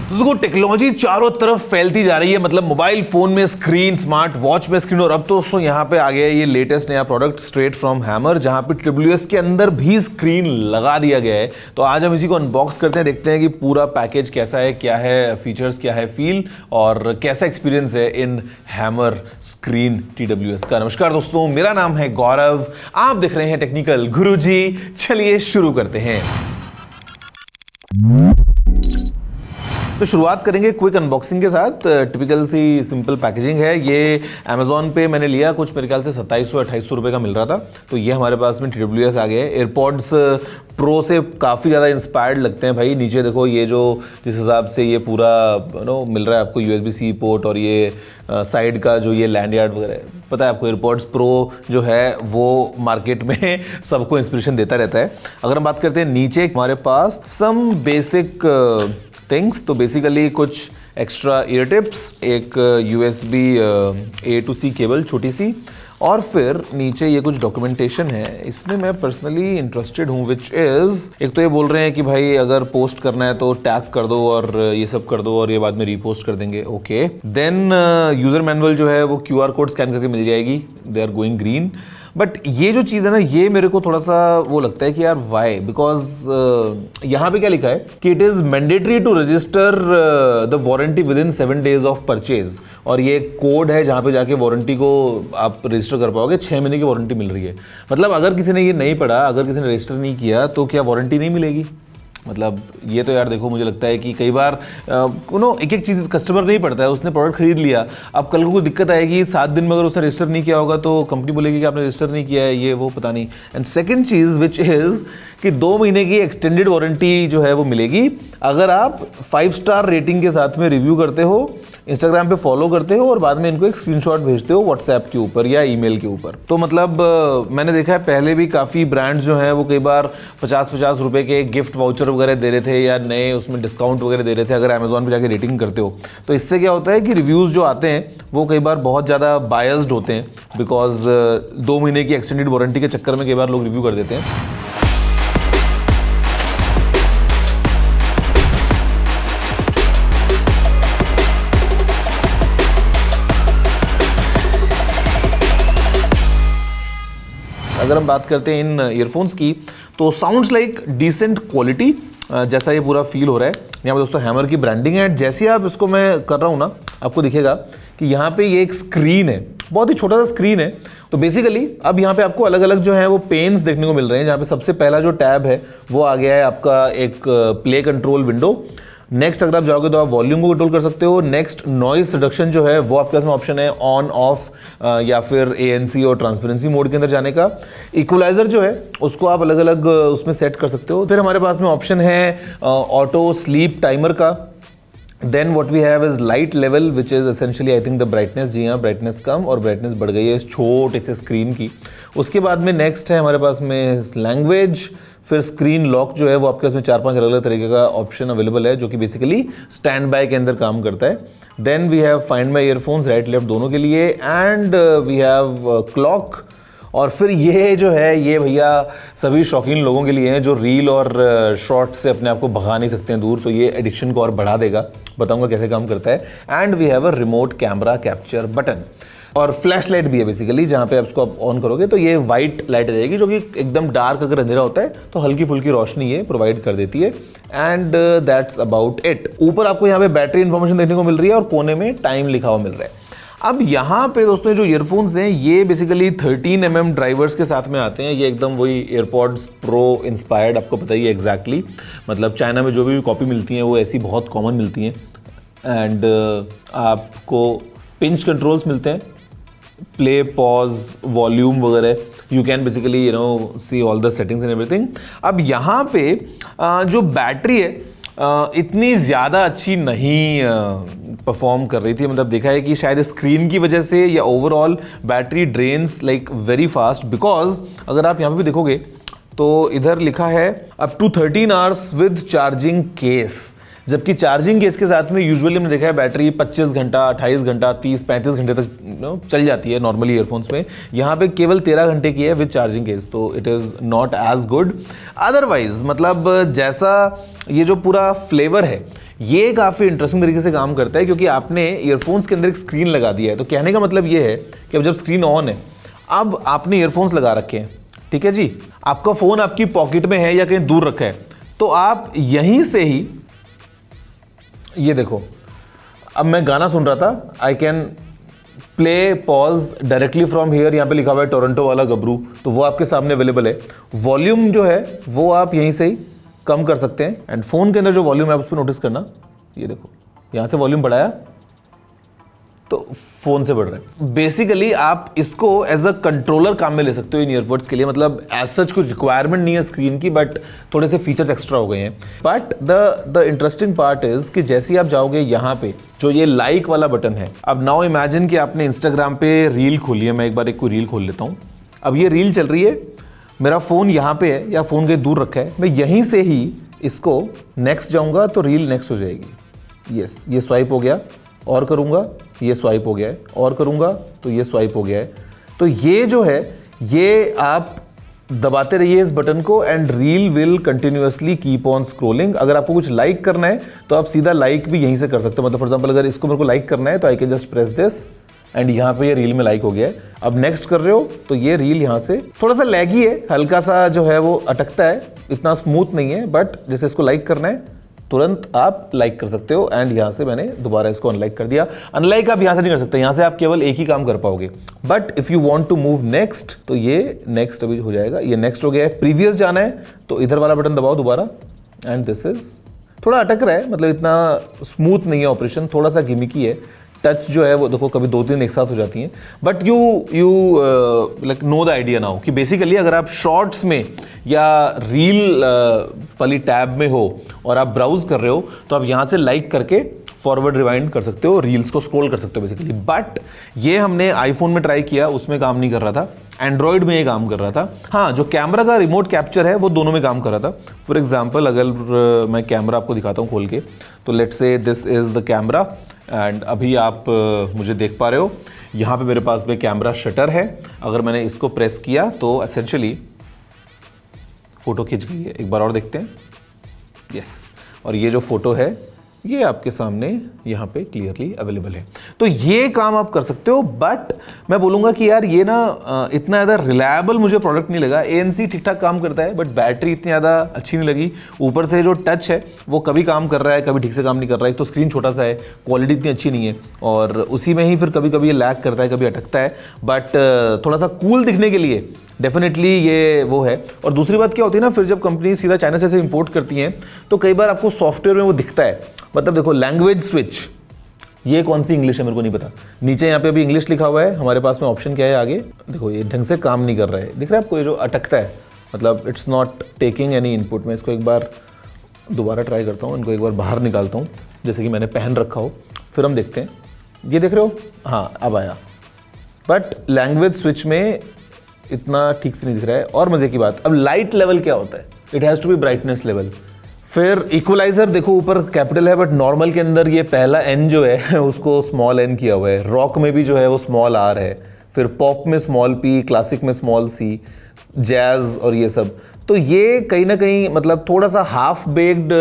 तो देखो टेक्नोलॉजी चारों तरफ फैलती जा रही है, मतलब मोबाइल फोन में स्क्रीन, स्मार्ट वॉच में स्क्रीन, और अब तो दोस्तों यहाँ पे आ गया है ये लेटेस्ट नया प्रोडक्ट स्ट्रेट फ्रॉम हैमर, जहाँ पे TWS के अंदर भी स्क्रीन लगा दिया गया है। तो आज हम इसी को अनबॉक्स करते हैं, देखते हैं कि पूरा पैकेज कैसा है, क्या है फीचर्स, क्या है फील और कैसा एक्सपीरियंस है इन हैमर स्क्रीन TWS का। नमस्कार दोस्तों, मेरा नाम है गौरव, आप देख रहे हैं टेक्निकल गुरुजी। चलिए शुरू करते हैं। तो शुरुआत करेंगे क्विक अनबॉक्सिंग के साथ। टिपिकल सी सिंपल पैकेजिंग है। ये अमेजोन पे मैंने लिया, कुछ मेरे ख्याल से 2700-2800 रुपये का मिल रहा था। तो ये हमारे पास में TWS आ गया है। एयरपॉड्स प्रो से काफ़ी ज़्यादा इंस्पायर्ड लगते हैं भाई। नीचे देखो ये जो जिस हिसाब से ये पूरा मिल रहा है आपको USB-C पोर्ट, और ये साइड का जो ये लैंडयार्ड वगैरह, पता है आपको एयरपॉड्स प्रो जो है वो मार्केट में सबको इंस्पिरेशन देता रहता है। अगर हम बात करते हैं नीचे हमारे पास सम बेसिक थिंग्स, तो बेसिकली कुछ एक्स्ट्रा ईयर टिप्स, एक USB A to C cable छोटी सी, और फिर नीचे ये कुछ डॉक्यूमेंटेशन है। इसमें मैं पर्सनली इंटरेस्टेड हूँ, विच इज़, एक तो ये बोल रहे हैं कि भाई अगर पोस्ट करना है तो टैग कर दो और ये सब कर दो और ये बाद में रीपोस्ट कर देंगे। ओके, देन यूज़र मैनुअल जो है वो QR कोड स्कैन करके मिल जाएगी। They are going green. But ये जो चीज़ है ना, ये मेरे को थोड़ा सा वो लगता है कि यार वाई, बिकॉज यहाँ पे क्या लिखा है कि it is mandatory to register the warranty within 7 days of purchase, और ये कोड है जहाँ पे जाके वारंटी को आप रजिस्टर कर पाओगे। 6 महीने की वारंटी मिल रही है। मतलब अगर किसी ने ये नहीं पढ़ा, अगर किसी ने रजिस्टर नहीं किया, तो क्या वारंटी नहीं मिलेगी? मतलब ये तो यार देखो, मुझे लगता है कि कई बार एक एक चीज़ कस्टमर नहीं पड़ता है, उसने प्रोडक्ट खरीद लिया, अब कल को कोई दिक्कत आएगी 7 दिन में अगर उसने रजिस्टर नहीं किया होगा तो कंपनी बोलेगी कि आपने रजिस्टर नहीं किया है, ये वो पता नहीं। And second cheese which is कि 2 महीने की एक्सटेंडेड वारंटी जो है वो मिलेगी अगर आप 5 स्टार रेटिंग के साथ में रिव्यू करते हो, इंस्टाग्राम पे फॉलो करते हो और बाद में इनको एक स्क्रीनशॉट भेजते हो व्हाट्सएप के ऊपर या ईमेल के ऊपर। तो मतलब मैंने देखा है पहले भी काफ़ी ब्रांड्स जो हैं वो कई बार 50-50 रुपये के गिफ्ट वाउचर वगैरह दे रहे थे या नए उसमें डिस्काउंट वगैरह दे रहे थे अगर अमेजोन पे जाके रेटिंग करते हो। तो इससे क्या होता है कि रिव्यूज़ जो आते हैं वो कई बार बहुत ज़्यादा बायस्ड होते हैं, बिकॉज 2 महीने की एक्सटेंडेड वारंटी के चक्कर में कई बार लोग रिव्यू कर देते हैं। अगर हम बात करते हैं इन ईयरफोन्स की, तो साउंड्स लाइक डिसेंट क्वालिटी जैसा ये पूरा फील हो रहा है। यहाँ पे दोस्तों हैमर की ब्रांडिंग है। जैसे आप इसको मैं कर रहा हूँ ना, आपको दिखेगा कि यहाँ पे ये एक स्क्रीन है, बहुत ही छोटा सा स्क्रीन है। तो बेसिकली अब यहाँ पे आपको अलग अलग जो है वो पेन्स देखने को मिल रहे हैं, जहाँ पे सबसे पहला जो टैब है वो आ गया है आपका एक प्ले कंट्रोल विंडो। नेक्स्ट अगर आप जाओगे तो आप वॉल्यूम को कंट्रोल कर सकते हो। नेक्स्ट नॉइज रिडक्शन जो है वो आपके पास में ऑप्शन है ऑन ऑफ या फिर ANC और ट्रांसपेरेंसी मोड के अंदर जाने का। इक्वलाइजर जो है उसको आप अलग अलग उसमें सेट कर सकते हो। फिर हमारे पास में ऑप्शन है ऑटो स्लीप टाइमर का। Then what we have is light level which is essentially I think the brightness. जी हाँ, ब्राइटनेस कम और ब्राइटनेस बढ़ गई है इस छोटे से स्क्रीन की। उसके बाद में नेक्स्ट है हमारे पास में लैंग्वेज। फिर स्क्रीन लॉक जो है वो आपके पास में 4-5 अलग अलग तरीके का ऑप्शन अवेलेबल है, जो कि बेसिकली स्टैंड बाय के अंदर काम करता है। Then we have find my earphones right left दोनों के लिए, एंड वी हैव क्लॉक। और फिर ये जो है ये भैया सभी शौकीन लोगों के लिए हैं जो रील और शॉर्ट से अपने आप को भगा नहीं सकते हैं दूर, तो ये एडिक्शन को और बढ़ा देगा। बताऊंगा कैसे काम करता है। And we have a remote camera capture button, और फ्लैश लाइट भी है बेसिकली, जहाँ पे आप इसको आप ऑन करोगे तो ये वाइट लाइट आ जाएगी, जो कि एकदम डार्क अगर अंधेरा होता है तो हल्की फुल्की रोशनी ये प्रोवाइड कर देती है। And that's about it. ऊपर आपको यहाँ पे बैटरी इंफॉर्मेशन देखने को मिल रही है और कोने में टाइम लिखा हुआ मिल रहा है। अब यहाँ पे दोस्तों जो ईयरफोन्स हैं ये बेसिकली 13mm ड्राइवर्स के साथ में आते हैं। ये एकदम वही एयरपॉड्स प्रो इंस्पायर्ड, आपको पता ही है एग्जैक्टली। मतलब चाइना में जो भी कॉपी मिलती हैं वो ऐसी बहुत कॉमन मिलती हैं। एंड आपको पिंच कंट्रोल्स मिलते हैं, प्ले पॉज वॉल्यूम वगैरह, you can basically see all the settings and everything. अब यहाँ पे जो बैटरी है इतनी ज़्यादा अच्छी नहीं परफॉर्म कर रही थी। मतलब देखा है कि शायद स्क्रीन की वजह से या overall battery drains like very fast, because अगर आप यहाँ पे भी देखोगे तो इधर लिखा है up to 13 hours with charging case, जबकि चार्जिंग केस के साथ में यूजुअली हमने देखा है बैटरी 25 घंटा 28 घंटा 30-35 घंटे तक चल जाती है नॉर्मली ईयरफोन्स में। यहाँ पे केवल 13 घंटे की है विद चार्जिंग केस, तो it is not as good. Otherwise मतलब जैसा ये जो पूरा फ्लेवर है ये काफ़ी इंटरेस्टिंग तरीके से काम करता है क्योंकि आपने ईयरफोन्स के अंदर एक स्क्रीन लगा दिया है। तो कहने का मतलब ये है कि अब जब स्क्रीन ऑन है, अब आपने ईयरफोन्स लगा रखे हैं, ठीक है जी, आपका फ़ोन आपकी पॉकेट में है या कहीं दूर रखा है, तो आप यहीं से ही, ये देखो, अब मैं गाना सुन रहा था, I can play pause directly from here, यहाँ पे लिखा हुआ है टोरंटो वाला गबरू, तो वो आपके सामने अवेलेबल है। वॉल्यूम जो है वो आप यहीं से ही कम कर सकते हैं, एंड फोन के अंदर जो वॉल्यूम है आप उस पर नोटिस करना, ये देखो यहाँ से वॉल्यूम बढ़ाया तो फोन से बढ़ रहा है। बेसिकली आप इसको एज अ कंट्रोलर काम में ले सकते हो इन ईयरबड्स के लिए, मतलब एज सच कुछ रिक्वायरमेंट नहीं है स्क्रीन की, बट थोड़े से फीचर्स एक्स्ट्रा हो गए हैं। But the interesting part is कि जैसे ही आप जाओगे यहाँ पे जो ये लाइक वाला बटन है, अब नाउ इमेजिन कि आपने इंस्टाग्राम पे रील खोली है, मैं एक बार एक कोई रील खोल लेता हूँ। अब ये रील चल रही है, मेरा फ़ोन यहाँ पे है या फ़ोन के दूर रखा है, मैं यहीं से ही इसको नेक्स्ट जाऊँगा तो रील नेक्स्ट हो जाएगी। यस, ये स्वाइप हो गया, और करूँगा ये स्वाइप हो गया है, और करूँगा तो ये स्वाइप हो गया है। तो ये जो है ये आप दबाते रहिए इस बटन को and reel will continuously keep on scrolling. अगर आपको कुछ लाइक करना है तो आप सीधा लाइक भी यहीं से कर सकते हो। मतलब फॉर एग्जांपल अगर इसको मेरे को लाइक करना है तो I can just press this and यहाँ पे ये रील में लाइक हो गया है। अब नेक्स्ट कर रहे हो तो ये रील यहाँ से थोड़ा सा लैगी है, हल्का सा जो है वो अटकता है, इतना स्मूथ नहीं है, बट जैसे इसको लाइक करना है तुरंत आप लाइक कर सकते हो एंड यहाँ से मैंने दोबारा इसको अनलाइक कर दिया। अनलाइक आप यहाँ से नहीं कर सकते, यहाँ से आप केवल एक ही काम कर पाओगे। But if you want to move next तो ये नेक्स्ट अभी हो जाएगा, ये नेक्स्ट हो गया है। प्रीवियस जाना है तो इधर वाला बटन दबाओ दोबारा एंड दिस इज थोड़ा अटक रहा है, मतलब इतना स्मूथ नहीं है ऑपरेशन, थोड़ा सा गिमिकी है। टच जो है वो देखो कभी 2-3 एक साथ हो जाती हैं, but you like know the idea now कि बेसिकली अगर आप शॉर्ट्स में या रील वाली टैब में हो और आप ब्राउज कर रहे हो तो आप यहाँ से लाइक करके फॉरवर्ड रिवाइंड कर सकते हो, रील्स को स्क्रॉल कर सकते हो बेसिकली। बट ये हमने आईफोन में ट्राई किया, उसमें काम नहीं कर रहा था, एंड्रॉयड में ये काम कर रहा था। हाँ, जो कैमरा का रिमोट कैप्चर है वो दोनों में काम कर रहा था। फॉर एग्जाम्पल अगर मैं कैमरा आपको दिखाता हूँ खोल के, तो let's say this is the camera and अभी आप मुझे देख पा रहे हो, यहाँ पे मेरे पास में कैमरा शटर है। अगर मैंने इसको प्रेस किया तो एसेंशियली फोटो खिंच गई है। एक बार और देखते हैं, यस, और ये जो फोटो है ये आपके सामने यहाँ पे क्लियरली अवेलेबल है। तो ये काम आप कर सकते हो, बट मैं बोलूँगा कि यार ये ना इतना ज़्यादा रिलायबल मुझे प्रोडक्ट नहीं लगा। ANC ठीक ठाक काम करता है, बट बैटरी इतनी ज़्यादा अच्छी नहीं लगी। ऊपर से जो टच है वो कभी काम कर रहा है, कभी ठीक से काम नहीं कर रहा है। तो स्क्रीन छोटा सा है, क्वालिटी इतनी अच्छी नहीं है, और उसी में ही फिर कभी कभी ये लैग करता है, कभी अटकता है। बट थोड़ा सा कूल दिखने के लिए डेफिनेटली ये वो है। और दूसरी बात क्या होती है ना, फिर जब कंपनी सीधा चाइना से इंपोर्ट करती हैं तो कई बार आपको सॉफ्टवेयर में वो दिखता है। मतलब देखो लैंग्वेज स्विच, ये कौन सी इंग्लिश है मेरे को नहीं पता, नीचे यहाँ पे अभी इंग्लिश लिखा हुआ है, हमारे पास में ऑप्शन क्या है आगे, देखो ये ढंग से काम नहीं कर रहा है, दिख रहा है आपको, ये जो अटकता है, मतलब it's not taking any input. मैं इसको एक बार दोबारा ट्राई करता हूँ, इनको एक बार बाहर निकालता हूँ जैसे कि मैंने पहन रखा हो, फिर हम देखते हैं। ये देख रहे हो, हाँ अब आया, बट लैंग्वेज स्विच में इतना ठीक से नहीं दिख रहा है। और मजे की बात, अब लाइट लेवल क्या होता है, it has to be brightness level. फिर इक्वलाइजर देखो ऊपर कैपिटल है, बट नॉर्मल के अंदर ये पहला एन जो है उसको स्मॉल एन किया हुआ है। रॉक में भी जो है वो स्मॉल आर है, फिर पॉप में स्मॉल पी, क्लासिक में स्मॉल सी, जैज और ये सब। तो ये कहीं ना कहीं मतलब थोड़ा सा हाफ बेक्ड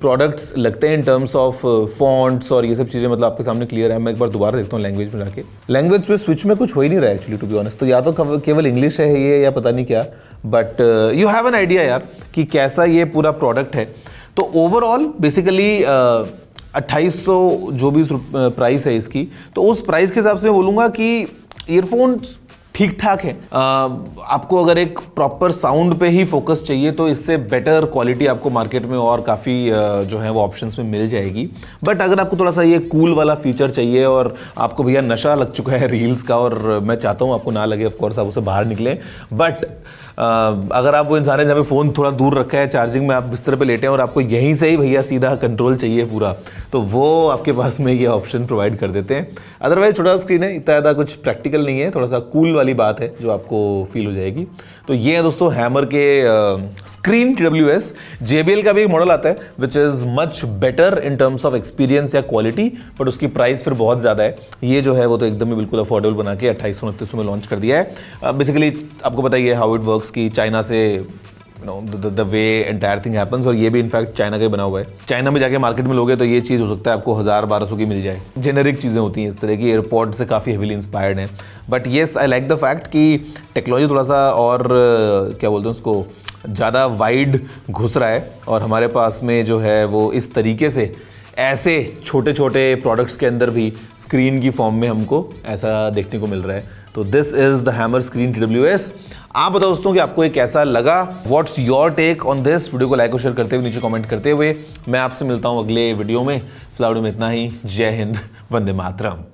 प्रोडक्ट्स लगते हैं इन टर्म्स ऑफ फॉन्ट्स और ये सब चीज़ें, मतलब आपके सामने क्लियर है। मैं एक बार दोबारा देखता हूँ लैंग्वेज में जाके, लैंग्वेज में स्विच में कुछ हो ही नहीं रहा है एक्चुअली टू बी ऑनेस्ट। तो या तो केवल इंग्लिश है ये या पता नहीं क्या, but you have an idea यार कि कैसा ये पूरा प्रोडक्ट है। तो ओवरऑल बेसिकली 2800 जो भी प्राइस है इसकी, तो उस प्राइस के हिसाब से मैं बोलूँगा कि ईयरफोन्स ठीक ठाक है। आपको अगर एक प्रॉपर साउंड पे ही फोकस चाहिए तो इससे बेटर क्वालिटी आपको मार्केट में और काफ़ी जो है वो ऑप्शंस में मिल जाएगी। बट अगर आपको थोड़ा सा ये कूल वाला फीचर चाहिए और आपको भैया नशा लग चुका है रील्स का, और मैं चाहता हूँ आपको ना लगे, ऑफ कोर्स आप उसे बाहर निकलें, बट अगर आप वो इंसान है जहाँ पे फ़ोन थोड़ा दूर रखा है चार्जिंग में, आप बिस्तर पे लेटे हैं और आपको यहीं से ही भैया सीधा कंट्रोल चाहिए पूरा, तो वो आपके पास में ये ऑप्शन प्रोवाइड कर देते हैं। अदरवाइज छोटा स्क्रीन है, इतना ज़्यादा कुछ प्रैक्टिकल नहीं है, थोड़ा सा कूल वाली बात है जो आपको फील हो जाएगी। तो ये है दोस्तों हैमर के स्क्रीन TWS। JBL का भी एक मॉडल आता है which is much better in terms of experience या क्वालिटी, बट उसकी प्राइस फिर बहुत ज़्यादा है। ये जो है वो तो एकदम ही बिल्कुल अफोर्डेबल बना के 2800-2900 में लॉन्च कर दिया है। बेसिकली आपको पता ही है हाउ इट वर्क्स कि चाइना से the way entire thing happens. और ये भी इनफैक्ट चाइना का ही बना हुआ है। चाइना में जाके मार्केट में लोगे तो ये चीज़ हो सकता है आपको 1000-1200 की मिल जाए। जेनेरिक चीज़ें होती हैं इस तरह की, एयरपोर्ट से काफ़ी हेवीली इंस्पायर्ड हैं। But yes, I like the fact कि टेक्नोलॉजी थोड़ा सा और क्या बोलते हैं उसको, ज़्यादा वाइड घुस रहा है और हमारे पास में जो है वो इस तरीके से ऐसे छोटे छोटे प्रोडक्ट्स के अंदर भी स्क्रीन की फॉर्म में हमको ऐसा देखने को मिल रहा है। तो this is the hammer screen TWS। आप बताओ दोस्तों कि आपको ये कैसा लगा, what's your take on this. Video को लाइक और शेयर करते हुए, नीचे कमेंट करते हुए मैं आपसे मिलता हूँ अगले वीडियो में। फिलहाल में इतना ही। जय हिंद, वंदे मातरम।